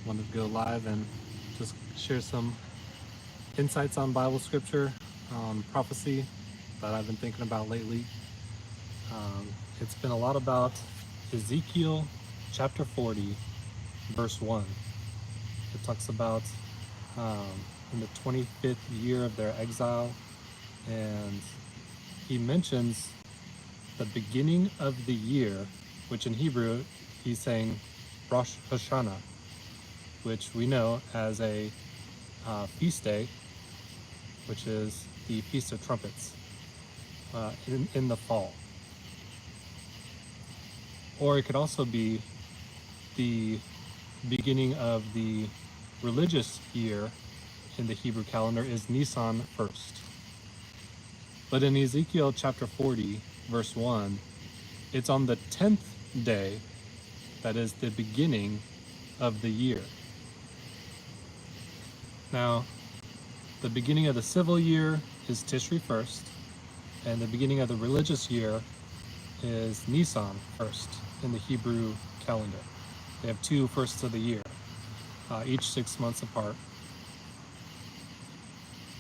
wanted to go live and just share some insights on Bible scripture, on prophecy that I've been thinking about lately. It's been a lot about Ezekiel chapter 40, verse 1. It talks about in the 25th year of their exile, and he mentions the beginning of the year, which in Hebrew he's saying Rosh Hashanah, which we know as a feast day, which is the Feast of Trumpets in the fall. Or it could also be the beginning of the religious year in the Hebrew calendar is Nisan 1st. But in Ezekiel chapter 40, verse 1, it's on the 10th day that is the beginning of the year. Now, the beginning of the civil year is Tishri 1st, and the beginning of the religious year is Nisan 1st in the Hebrew calendar. They have two firsts of the year, each 6 months apart.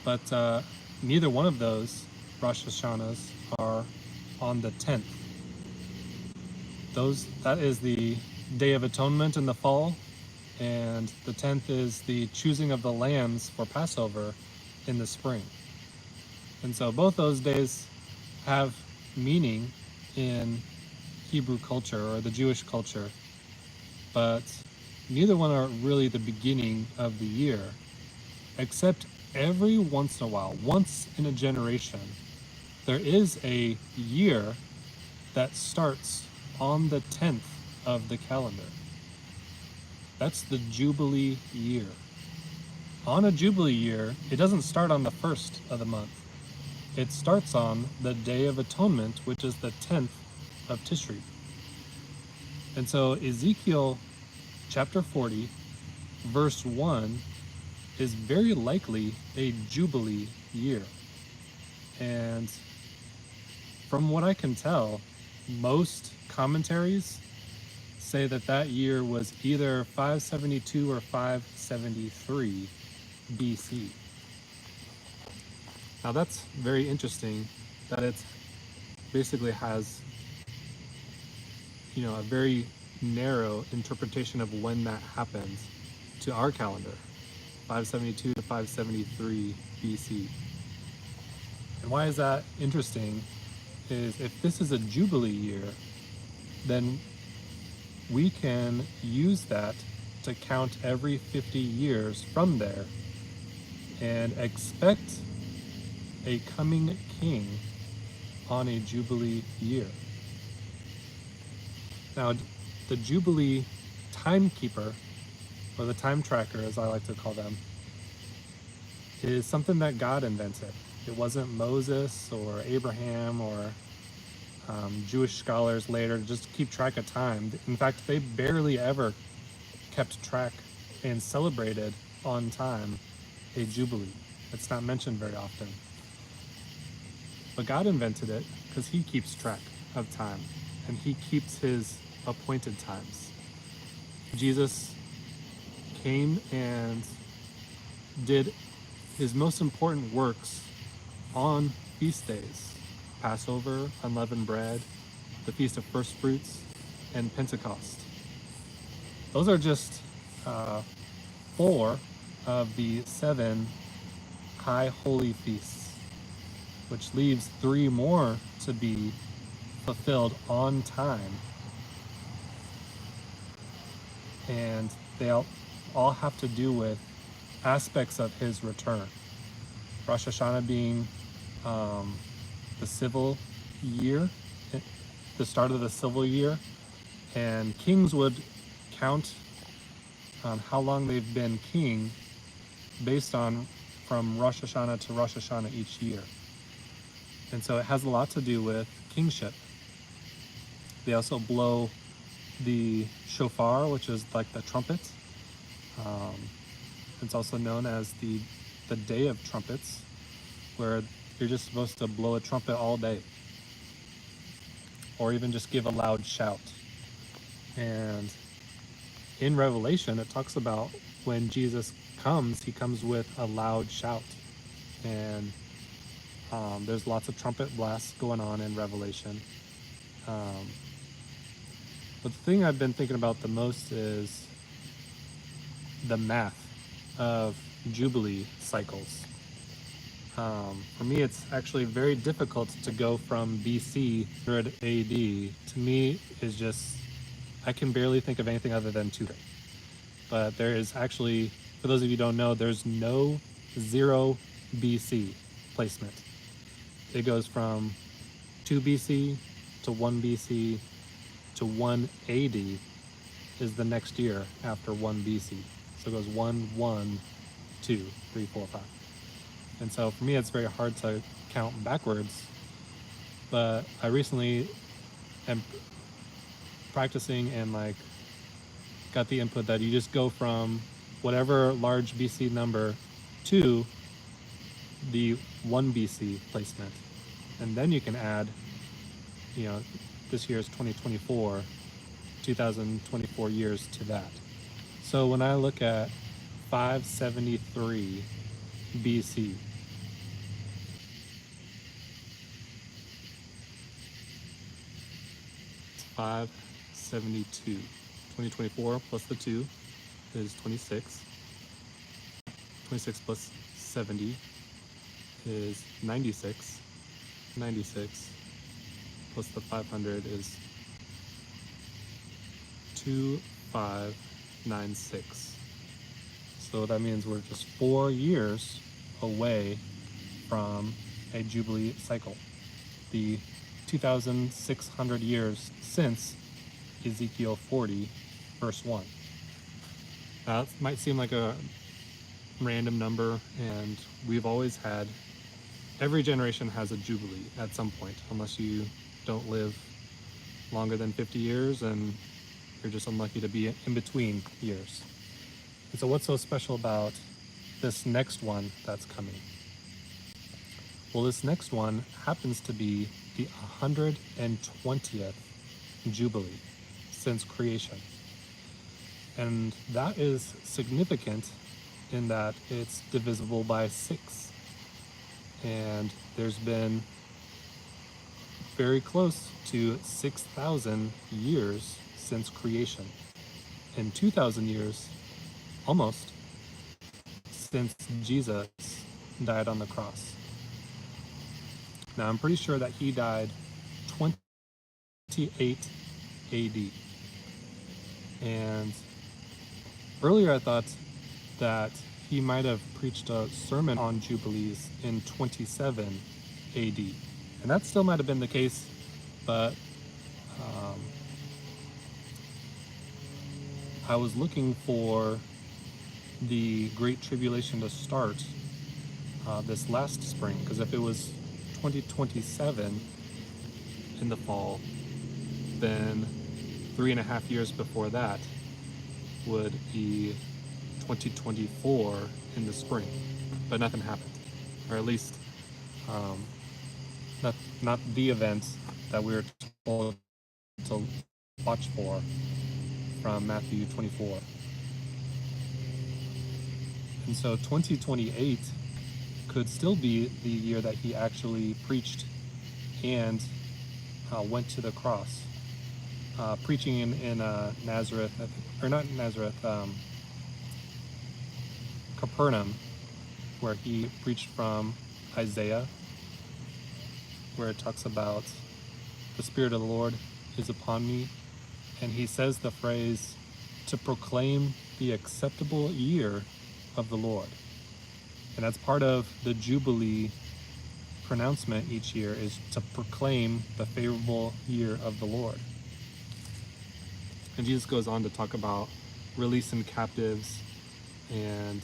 But neither one of those Rosh Hashanahs are on the 10th. That is the Day of Atonement in the fall, and the 10th is the choosing of the lambs for Passover in the spring. And so both those days have meaning in Hebrew culture or the Jewish culture, but neither one are really the beginning of the year, except every once in a while, once in a generation, there is a year that starts on the 10th of the calendar. That's the Jubilee year. On a Jubilee year, it doesn't start on the 1st of the month. It starts on the Day of Atonement, which is the 10th of Tishri. And so Ezekiel chapter 40, verse 1 is very likely a Jubilee year. And from what I can tell, most commentaries say that year was either 572 or 573 BC. Now that's very interesting that it basically has, a very narrow interpretation of when that happened to our calendar, 572 to 573 BC. And why is that interesting is if this is a Jubilee year, then we can use that to count every 50 years from there and expect a coming king on a Jubilee year. Now, the Jubilee timekeeper, or the time tracker as I like to call them, is something that God invented. It wasn't Moses or Abraham or Jewish scholars later to just keep track of time. In fact, they barely ever kept track and celebrated on time a Jubilee. It's not mentioned very often. But God invented it because he keeps track of time and he keeps his appointed times. Jesus came and did his most important works on feast days: Passover, unleavened bread, the Feast of First Fruits, and Pentecost. Those are just 4 of the 7 high holy feasts, which leaves 3 more to be fulfilled on time. And they all have to do with aspects of his return. Rosh Hashanah being the civil year, the start of the civil year, and kings would count how long they've been king based on from Rosh Hashanah to Rosh Hashanah each year. And so it has a lot to do with kingship. They also blow the shofar, which is like the trumpet. It's also known as the Day of Trumpets, where you're just supposed to blow a trumpet all day, or even just give a loud shout. And in Revelation, it talks about when Jesus comes, he comes with a loud shout. And there's lots of trumpet blasts going on in Revelation. But the thing I've been thinking about the most is the math of Jubilee cycles. For me, it's actually very difficult to go from BC 100 AD. To me, is just, I can barely think of anything other than 2. But there is actually, for those of you who don't know, there's no 0 BC placement. It goes from 2 BC to 1 BC to 1 AD is the next year after 1 BC. So it goes 1, 1, 2, 3, 4, 5. And so for me, it's very hard to count backwards. But I recently am practicing and got the input that you just go from whatever large BC number to the 1 BC placement. And then you can add, this year is 2024, 2024 years to that. So when I look at 573 BC, it's 572. 2024 plus the 2 is 26. 26 plus 70 is 96. 96 plus the 500 is 2596. So that means we're just 4 years away from a Jubilee cycle. The 2,600 years since Ezekiel 40, verse 1. That might seem like a random number, and we've always had, every generation has a Jubilee at some point, unless you don't live longer than 50 years and you're just unlucky to be in between years. And so what's so special about this next one that's coming? Well, this next one happens to be the 120th Jubilee since creation. And that is significant in that it's divisible by 6. And there's been very close to 6,000 years since creation, and 2,000 years almost since Jesus died on the cross. Now, I'm pretty sure that he died 28 AD. And earlier I thought that he might have preached a sermon on Jubilees in 27 AD. And that still might have been the case, but I was looking for the Great Tribulation to start this last spring, because if it was 2027 in the fall, then 3.5 years before that would be 2024 in the spring. But nothing happened, or at least not the event that we were told to watch for from Matthew 24. And so 2028 could still be the year that he actually preached and went to the cross, preaching in Nazareth, or not Nazareth, Capernaum, where he preached from Isaiah, where it talks about the Spirit of the Lord is upon me, and he says the phrase, to proclaim the acceptable year of the Lord. And that's part of the Jubilee pronouncement each year, is to proclaim the favorable year of the Lord. And Jesus goes on to talk about releasing captives and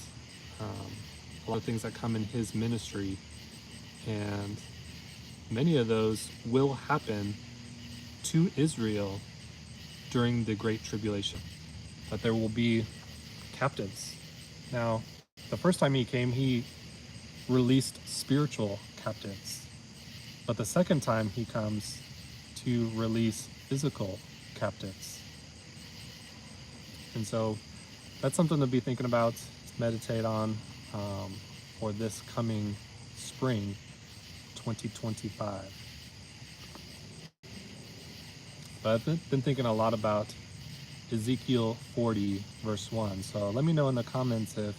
a lot of things that come in his ministry. And many of those will happen to Israel during the Great Tribulation, that there will be captives. Now, the first time he came, he released spiritual captives. But the second time he comes to release physical captives. And so that's something to be thinking about, to meditate on for this coming spring, 2025. But I've been thinking a lot about Ezekiel 40, verse 1. So let me know in the comments if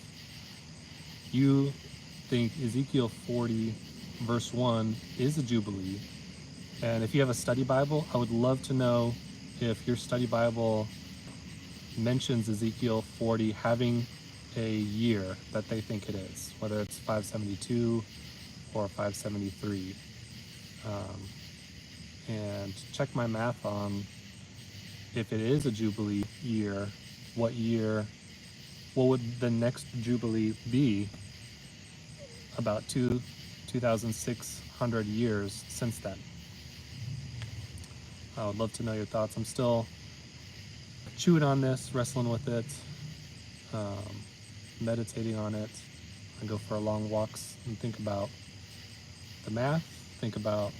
you think Ezekiel 40, verse 1 is a Jubilee. And if you have a study Bible, I would love to know if your study Bible mentions Ezekiel 40 having a year that they think it is, whether it's 572 or 573. And check my math on if it is a Jubilee year, what would the next Jubilee be about 2,600 years since then? I would love to know your thoughts. I'm still chewing on this, wrestling with it, meditating on it. I go for long walks and think about the math, think about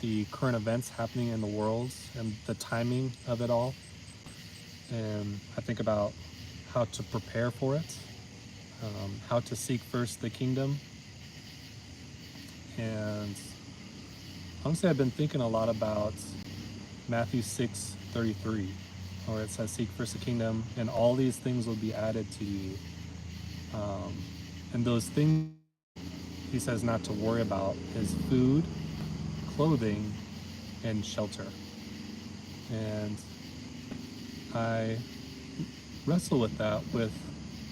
the current events happening in the world and the timing of it all. And I think about how to prepare for it, how to seek first the kingdom. And honestly, I've been thinking a lot about Matthew 6:33, where it says, seek first the kingdom and all these things will be added to you. And those things he says not to worry about is food, clothing, and shelter. And I wrestle with that, with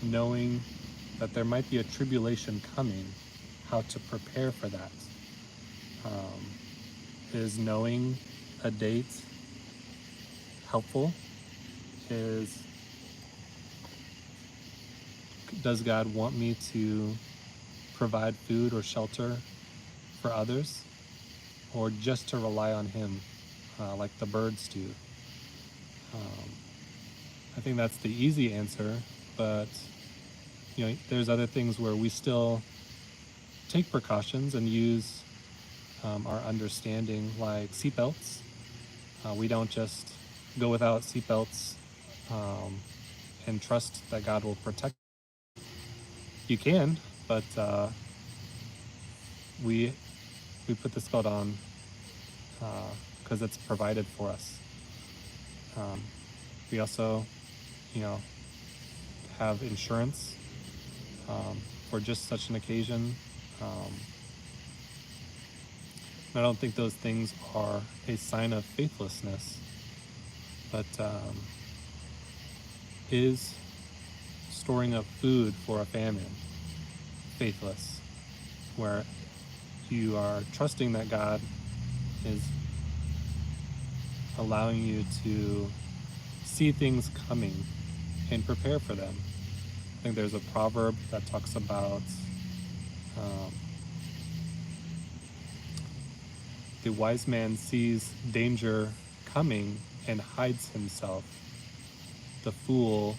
knowing that there might be a tribulation coming, how to prepare for that. Is knowing a date helpful? Does God want me to provide food or shelter for others, or just to rely on him like the birds do? I think that's the easy answer, but there's other things where we still take precautions and use our understanding, like seatbelts. We don't just go without seatbelts and trust that God will protect. You can, but we put the seatbelt on because it's provided for us. We also, have insurance for just such an occasion. I don't think those things are a sign of faithlessness, but is storing up food for a famine faithless, where you are trusting that God is allowing you to see things coming and prepare for them? I think there's a proverb that talks about the wise man sees danger coming and hides himself. The fool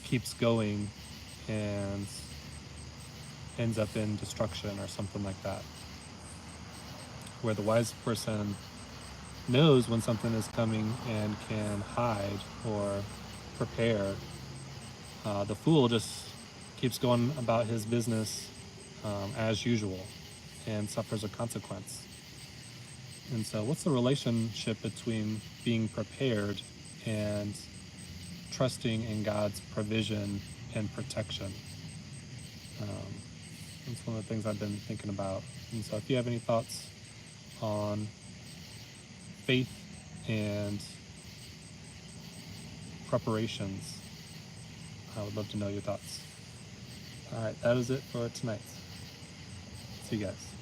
keeps going and ends up in destruction, or something like that. Where the wise person knows when something is coming and can hide or prepare. The fool just keeps going about his business as usual and suffers a consequence. And so what's the relationship between being prepared and trusting in God's provision and protection? That's one of the things I've been thinking about. And so if you have any thoughts on faith and preparations, I would love to know your thoughts. All right, that is it for tonight. See you guys.